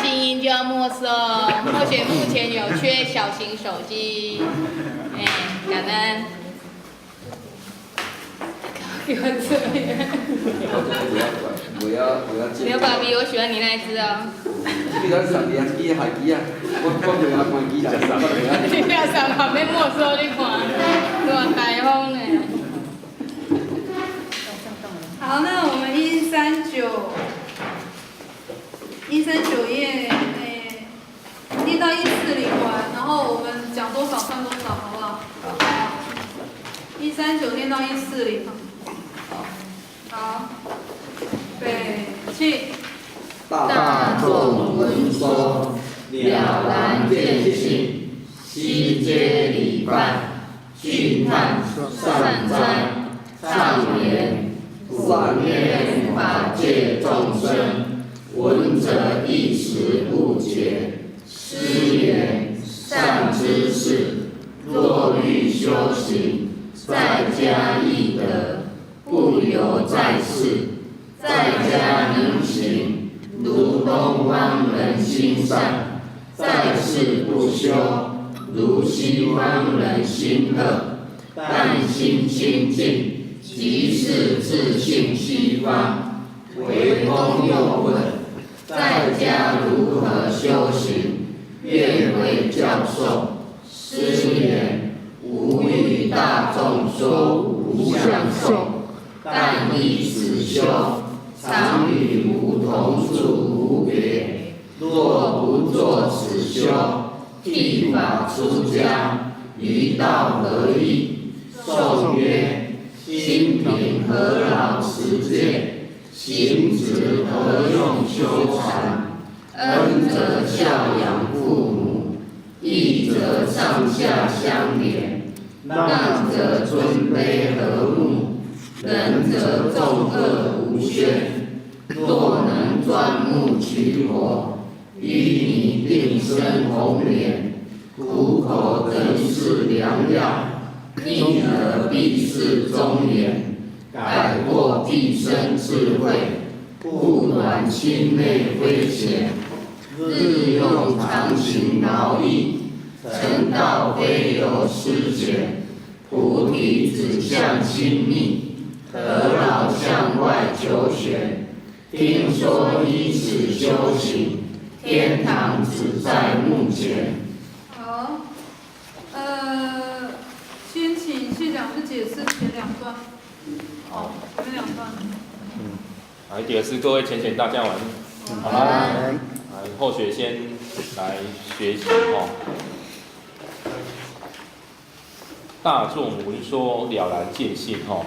静音就要没收。或许目前有缺小型手机，感恩。给我这边。不要刘爸比，我喜欢你那一只哦。你讲上边机海机啊，我袂晓关机，我袂晓。你不要上旁边没收，你看，多台风呢。好，那我们139页，念到140完，然后我们讲多少算多少，好不好？好。139念到140。好。备起。大众闻说，了然见性，悉皆礼拜，训叹善哉。上言：广念法界众生，闻者一时不解。师言：善知识，若欲修行，在家易得，不由在世。在家能行，如东方人心善；在世不修，如西方人心恶。但心清净，即是自性西方。唯空又问：在家如何修行？愿为教授。师言：无欲大众说无相受，但依此修。常与无同处无别，若不作此修，剃发出家，于道何益？颂曰：心平何劳持戒，行止何用修禅？恩则孝养父母，义则上下相连，让则尊卑和睦，仁则众恶无宣。若能钻木取火，与你定生红莲，苦口更是良药，逆耳必是忠言，改过必生智慧，不短亲内非浅，日用常勤劳役，成道非由师简，菩提指向亲密，何劳向外求玄？听说依此修行，天堂只在目前。好，先请谢讲师解释前2段。好，前2段。好，第二次各位浅大家晚。好啦，后学先来学习哦。大众闻说，了然见性哦。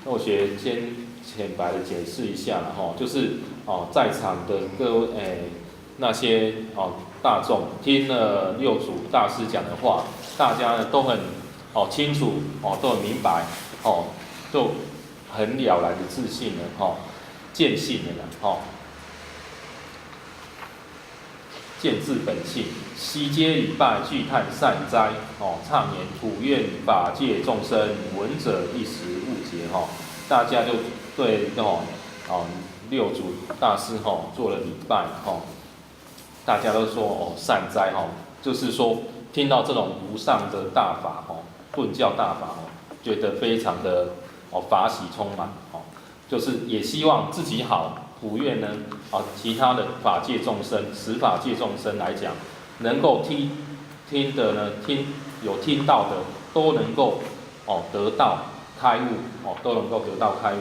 后学先浅白的解释一下了哈，就是在场的各位那些大众听了六祖大师讲的话，大家呢都很清楚都很明白就很了然的自信了见性了啦见自本性，悉皆礼拜，具叹善哉唱言普愿法界众生，闻者一时误解大家就对六祖大师做了礼拜大家都说善哉就是说听到这种无上的大法顿教大法觉得非常的法喜充满就是也希望自己好，普愿呢其他的法界众生、十法界众生来讲，能够听的呢有听到的都能够得到开悟都能够得到开悟。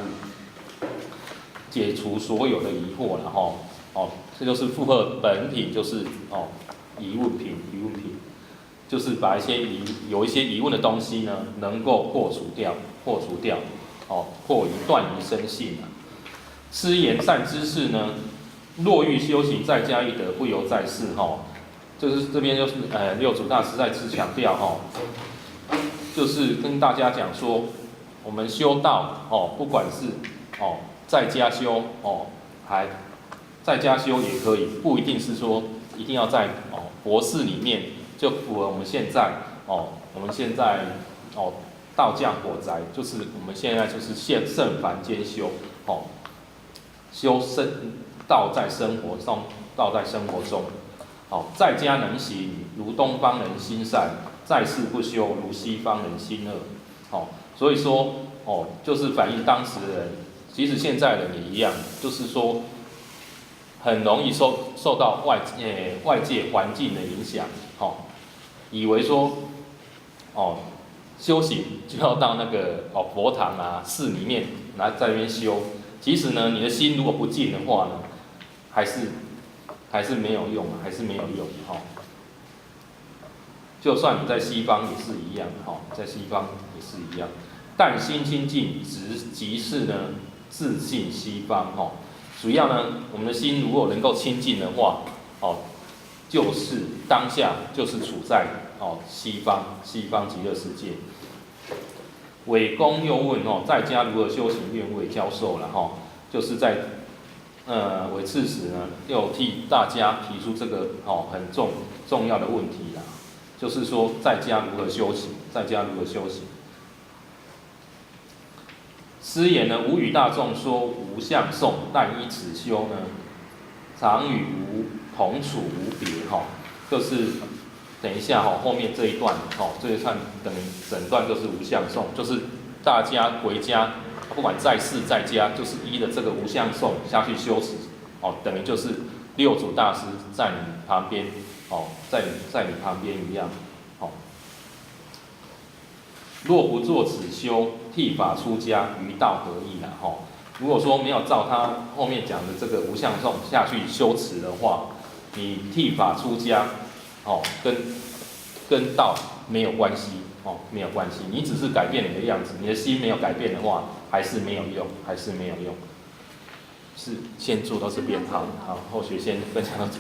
解除所有的疑惑了这就是符合本品，就是疑问品，就是把有一些疑问的东西呢，能够破除掉，破疑断疑生信师言善知识呢，若欲修行，在家易得，不由在世就是这边就是六祖大师再次强调就是跟大家讲说，我们修道不管是在家修还在家修也可以，不一定是说一定要在佛寺里面，就符合我们现在道家火宅，就是我们现在就是现圣凡兼修修道在生活中，道在生活中。好，在家能行，如东方人心善；在世不修，如西方人心恶。好，所以说就是反映当时的人，其实现在人也一样，就是说很容易受到外界环境的影响。以为说修行就要到那个佛堂啊、寺里面来在那边修。其实呢，你的心如果不净的话呢，还是没有用，还是没有用。就算你在西方也是一样，在西方也是一样。但心清净，即是呢自信西方。主要呢，我们的心如果能够清净的话，就是当下就是处在西方极乐世界。韦公又问在家如何修行？愿为教授了就是在韦刺史呢又替大家提出这个很重要的问题啦，就是说在家如何修行？在家如何修行？师言呢，吾与大众说无相颂，但依此修呢，常与吾同处无别。就是等一下后面这一段这一段等于整段就是无相颂，就是大家回家，不管在世在家，就是依的这个无相颂下去修持，等于就是六祖大师在你旁边，在你旁边一样。若不作此修，剃发出家，于道何益啦？如果说没有照他后面讲的这个无相颂下去修持的话，你剃发出家，跟道没有关系，没有关系。你只是改变你的样子，你的心没有改变的话，还是没有用，还是没有用。是，先做到这边，好，后学先分享到这边。